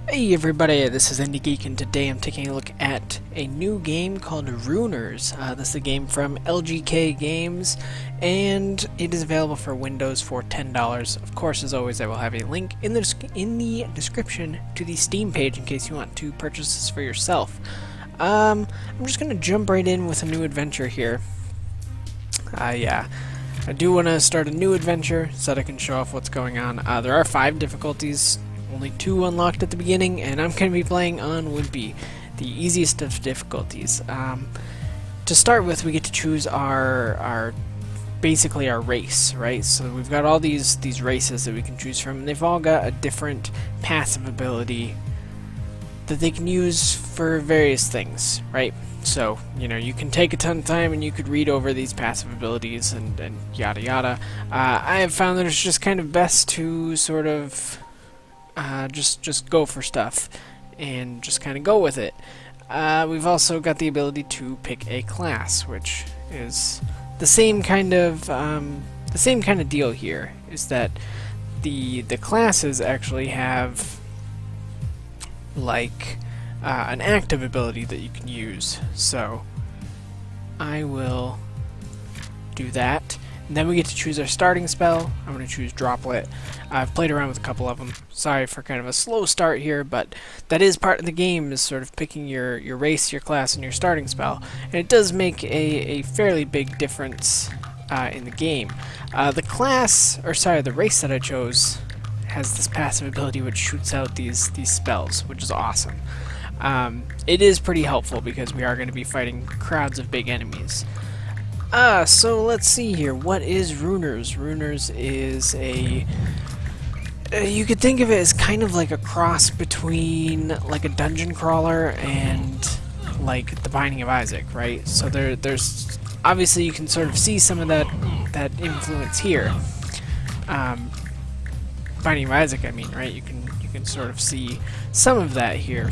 Hey everybody, this is IndieGeek, and today I'm taking a look at a new game called Runers. This is a game from LGK Games, and it is available for Windows for $10. Of course, as always, I will have a link in the description to the Steam page in case you want to purchase this for yourself. I'm just going to jump right in with a new adventure here. Yeah. I do want to start a new adventure so that I can show off what's going on. There are 5 difficulties. Only 2 unlocked at the beginning, and I'm going to be playing on Wimpy, the easiest of difficulties. To start with, we get to choose basically our race, right? So we've got all these races that we can choose from, and they've all got a different passive ability that they can use for various things, right? So, you know, you can take a ton of time and you could read over these passive abilities and yada yada. I have found that it's just kind of best to sort of just go for stuff and just kind of go with it. We've also got the ability to pick a class, which is the same kind of deal here. Is that the classes actually have like an active ability that you can use. So I will do that. And then we get to choose our starting spell. I'm going to choose Droplet. I've played around with a couple of them. Sorry for kind of a slow start here, but that is part of the game, is sort of picking your race, your class, and your starting spell. And it does make a fairly big difference in the game. The race that I chose has this passive ability which shoots out these spells, which is awesome. It is pretty helpful because we are going to be fighting crowds of big enemies. So let's see here. What is Runers? Runers is you could think of it as kind of like a cross between like a dungeon crawler and like the Binding of Isaac, right? So there's obviously you can sort of see some of that influence here. Binding of Isaac, I mean, right? You can sort of see some of that here.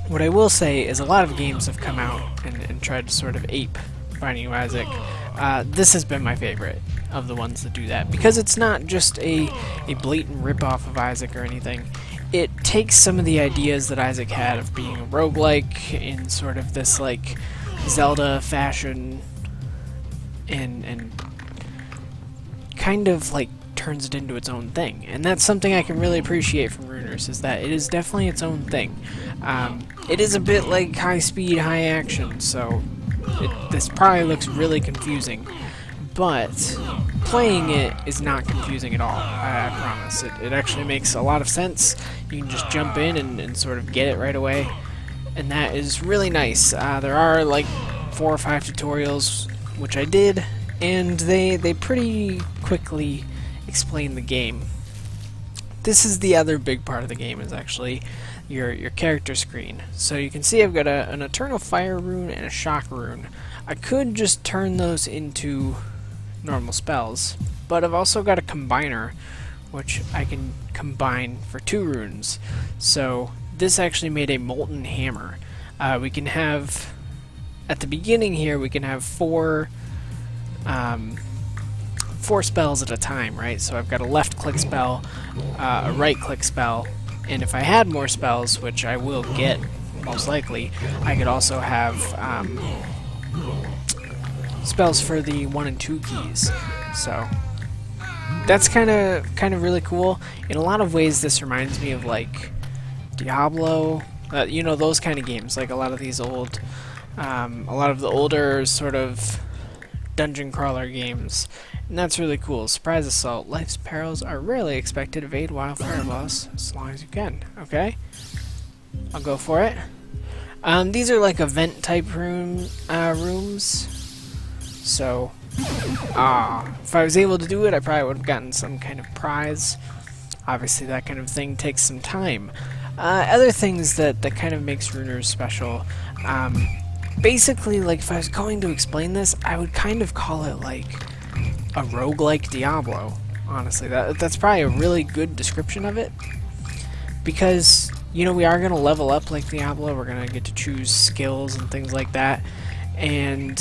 What I will say is a lot of games have come out and tried to sort of ape Binding of Isaac. This has been my favorite of the ones that do that, because it's not just a blatant rip-off of Isaac or anything. It takes some of the ideas that Isaac had of being a roguelike in sort of this like Zelda fashion and kind of like turns it into its own thing. And that's something I can really appreciate from Runers, is that it is definitely its own thing. It is a bit like high speed, high action, so this probably looks really confusing, but playing it is not confusing at all, I promise. It actually makes a lot of sense. You can just jump in and sort of get it right away, and that is really nice. There are like 4 or 5 tutorials, which I did, and they pretty quickly explain the game. This is the other big part of the game, is actually your character screen. So you can see I've got an Eternal Fire rune and a Shock rune. I could just turn those into normal spells, but I've also got a combiner, which I can combine for 2 runes. So this actually made a Molten Hammer. We can have, at the beginning here, we can have 4 spells at a time, right? So I've got a left click spell, a right click spell, and if I had more spells, which I will get most likely, I could also have spells for the 1 and 2 keys. So that's kind of really cool. In a lot of ways, this reminds me of like Diablo, you know, those kind of games. Like a lot of these old, a lot of the older sort of dungeon crawler games. And that's really cool. Surprise assault. Life's perils are rarely expected. Evade wildfire boss as long as you can. Okay? I'll go for it. These are like event type rooms. So, if I was able to do it, I probably would have gotten some kind of prize. Obviously, that kind of thing takes some time. Other things that kind of makes Runers special. Basically, like if I was going to explain this, I would kind of call it like a roguelike Diablo. Honestly, that's probably a really good description of it, because you know we are going to level up like Diablo. We're going to get to choose skills and things like that, and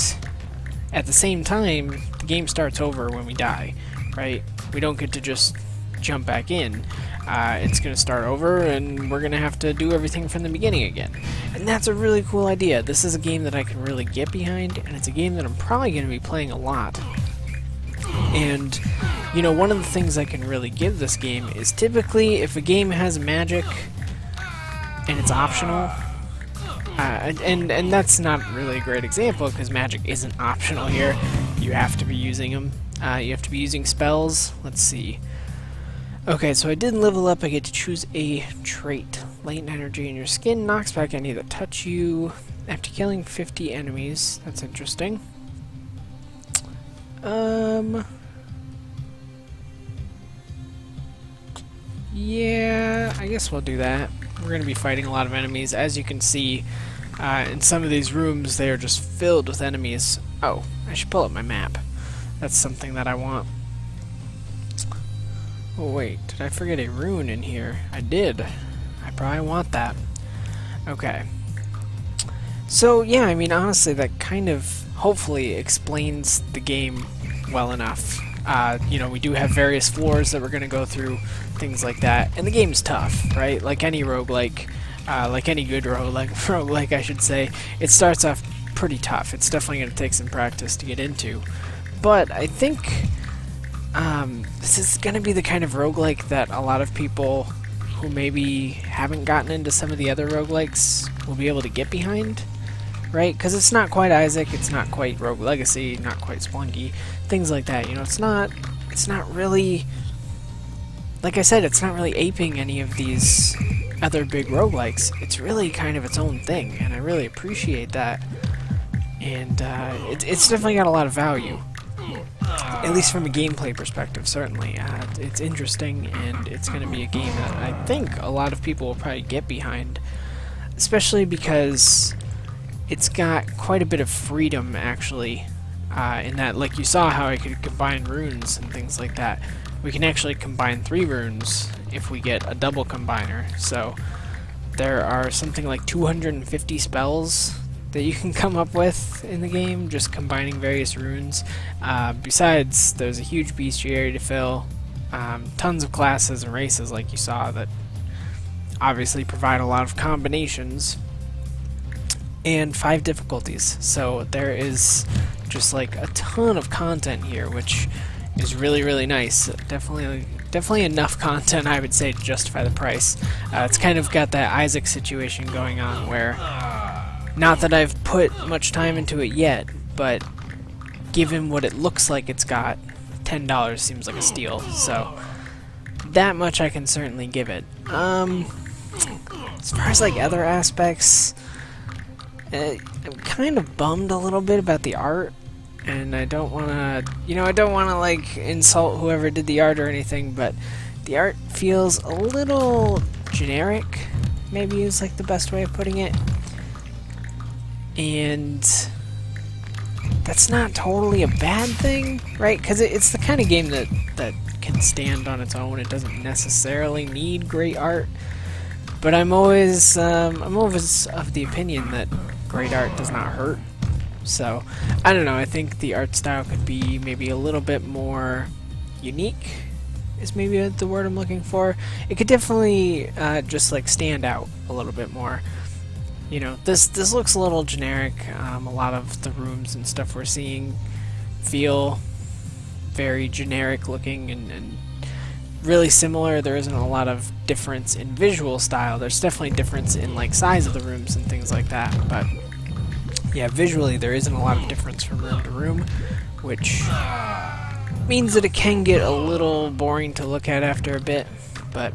at the same time the game starts over when we die, right? We don't get to just jump back in. it's going to start over and we're going to have to do everything from the beginning again. And that's a really cool idea. This is a game that I can really get behind, and it's a game that I'm probably going to be playing a lot. And, you know, one of the things I can really give this game is typically if a game has magic and it's optional, and that's not really a great example because magic isn't optional here. You have to be using them. You have to be using spells. Let's see. Okay, so I did level up. I get to choose a trait. Latent energy in your skin knocks back any that touch you after killing 50 enemies. That's interesting. Yeah, I guess we'll do that. We're going to be fighting a lot of enemies. As you can see, in some of these rooms, they are just filled with enemies. Oh, I should pull up my map. That's something that I want. Oh wait, did I forget a rune in here? I did. I probably want that. Okay. So yeah, I mean honestly that kind of hopefully explains the game well enough. You know, we do have various floors that we're going to go through, things like that. And the game's tough, right? Like any roguelike, like any good roguelike I should say, it starts off pretty tough. It's definitely going to take some practice to get into. But I think this is going to be the kind of roguelike that a lot of people who maybe haven't gotten into some of the other roguelikes will be able to get behind, right? Because it's not quite Isaac, it's not quite Rogue Legacy, not quite Spelunky, things like that. You know, it's not really, like I said, it's not really aping any of these other big roguelikes. It's really kind of its own thing, and I really appreciate that. And it's definitely got a lot of value. At least from a gameplay perspective, certainly. It's interesting, and it's going to be a game that I think a lot of people will probably get behind, especially because it's got quite a bit of freedom, actually, in that, like you saw how I could combine runes and things like that. We can actually combine 3 runes if we get a double combiner, so there are something like 250 spells that you can come up with in the game, just combining various runes. Besides, there's a huge bestiary to fill, tons of classes and races like you saw that obviously provide a lot of combinations, and 5 difficulties. So there is just like a ton of content here, which is really, really nice. Definitely enough content, I would say, to justify the price. It's kind of got that Isaac situation going on where, not that I've put much time into it yet, but given what it looks like it's got, $10 seems like a steal, so that much I can certainly give it. As far as like other aspects, I'm kind of bummed a little bit about the art, and I don't want to, like insult whoever did the art or anything, but the art feels a little generic, maybe is like the best way of putting it. And that's not totally a bad thing, right? Because it's the kind of game that can stand on its own. It doesn't necessarily need great art, but I'm always of the opinion that great art does not hurt. So I don't know. I think the art style could be maybe a little bit more unique, is maybe the word I'm looking for. It could definitely just like stand out a little bit more. You know, this looks a little generic. A lot of the rooms and stuff we're seeing feel very generic looking and really similar. There isn't a lot of difference in visual style. There's definitely difference in like size of the rooms and things like that, but yeah, visually there isn't a lot of difference from room to room, which means that it can get a little boring to look at after a bit, but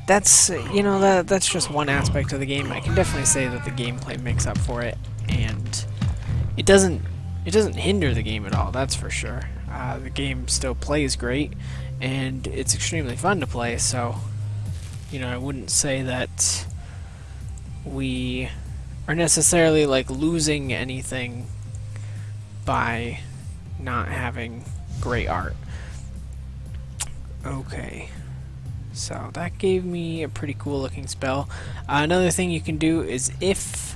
that's, that's just one aspect of the game. I can definitely say that the gameplay makes up for it, and it doesn't hinder the game at all, that's for sure. The game still plays great, and it's extremely fun to play, so, I wouldn't say that we are necessarily, like, losing anything by not having great art. Okay. So that gave me a pretty cool looking spell. Another thing you can do is if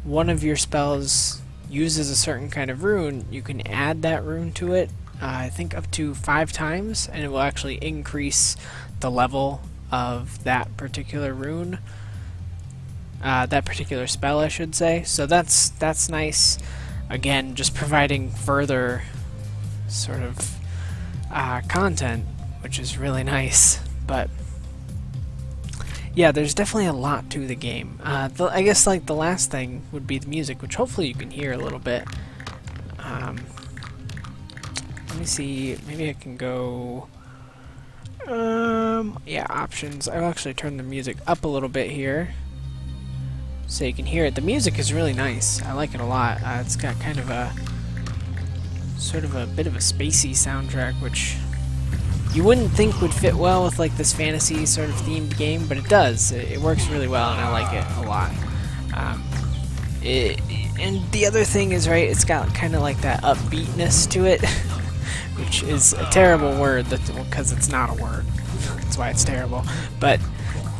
one of your spells uses a certain kind of rune, you can add that rune to it, I think up to 5 times, and it will actually increase the level of that particular rune, that particular spell, I should say. So that's nice. Again, just providing further sort of content, which is really nice. But yeah, there's definitely a lot to the game. I guess like the last thing would be the music, which hopefully you can hear a little bit. Let me see, maybe I can go, yeah, options. I've actually turned the music up a little bit here, so you can hear it. The music is really nice. I like it a lot. It's got kind of a, sort of a bit of a spacey soundtrack, which you wouldn't think would fit well with like this fantasy sort of themed game, but it does. It works really well, and I like it a lot. And the other thing is, right, it's got kind of like that upbeatness to it, which is a terrible word because it's not a word. That's why it's terrible. But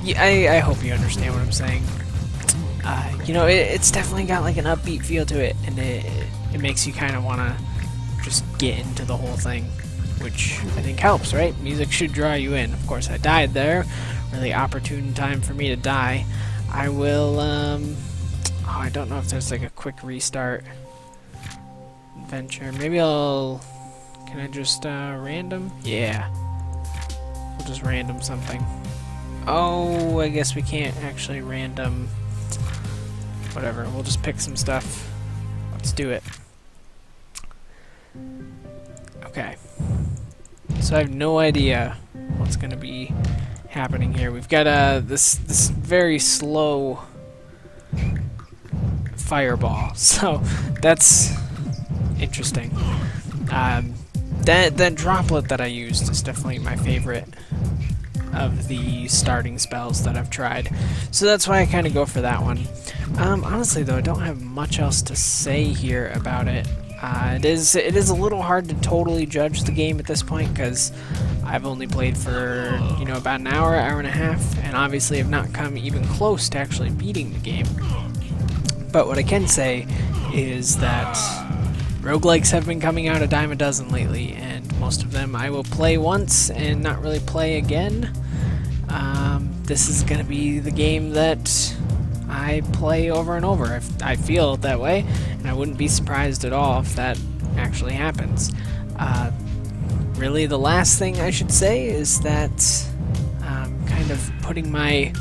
yeah, I hope you understand what I'm saying. You know, it's definitely got like an upbeat feel to it, and it makes you kind of want to just get into the whole thing, which I think helps, right? Music should draw you in. Of course, I died there. Really opportune time for me to die. I will, oh, I don't know if there's like a quick restart adventure. Maybe can I just, random? Yeah. We'll just random something. Oh, I guess we can't actually random. Whatever, we'll just pick some stuff. Let's do it. Okay. So I have no idea what's going to be happening here. We've got this very slow fireball, so that's interesting. That droplet that I used is definitely my favorite of the starting spells that I've tried, so that's why I kind of go for that one. Honestly though, I don't have much else to say here about it. It is a little hard to totally judge the game at this point because I've only played for, you know, about an hour and a half, and obviously have not come even close to actually beating the game. But what I can say is that roguelikes have been coming out a dime a dozen lately, and most of them I will play once and not really play again. This is going to be the game that I play over and over. I feel that way, and I wouldn't be surprised at all if that actually happens. Really, the last thing I should say is that I'm kind of putting my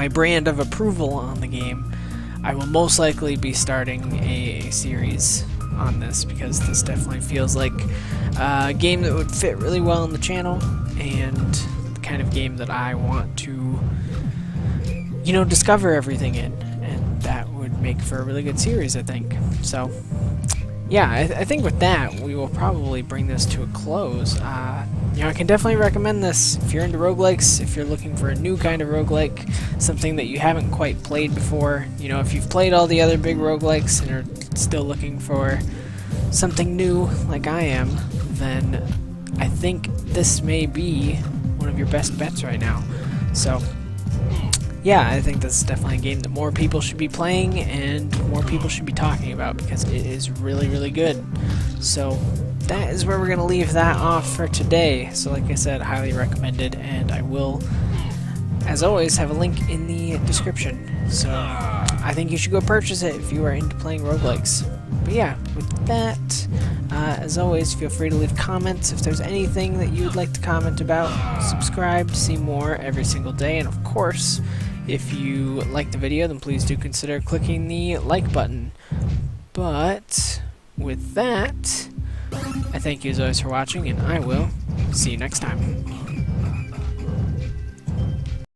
brand of approval on the game. I will most likely be starting a series on this because this definitely feels like a game that would fit really well on the channel, and the kind of game that I want to, you know, discover everything in, and that would make for a really good series, I think. So yeah, I think with that we will probably bring this to a close. You know, I can definitely recommend this if you're into roguelikes, if you're looking for a new kind of roguelike, something that you haven't quite played before. You know, if you've played all the other big roguelikes and are still looking for something new like I am, then I think this may be one of your best bets right now. So yeah, I think this is definitely a game that more people should be playing and more people should be talking about because it is really, really good. So that is where we're going to leave that off for today. So like I said, highly recommended, and I will, as always, have a link in the description. So I think you should go purchase it if you are into playing roguelikes. But yeah, with that, as always, feel free to leave comments if there's anything that you would like to comment about. Subscribe to see more every single day, and of course, if you like the video, then please do consider clicking the like button. But with that, I thank you as always for watching, and I will see you next time.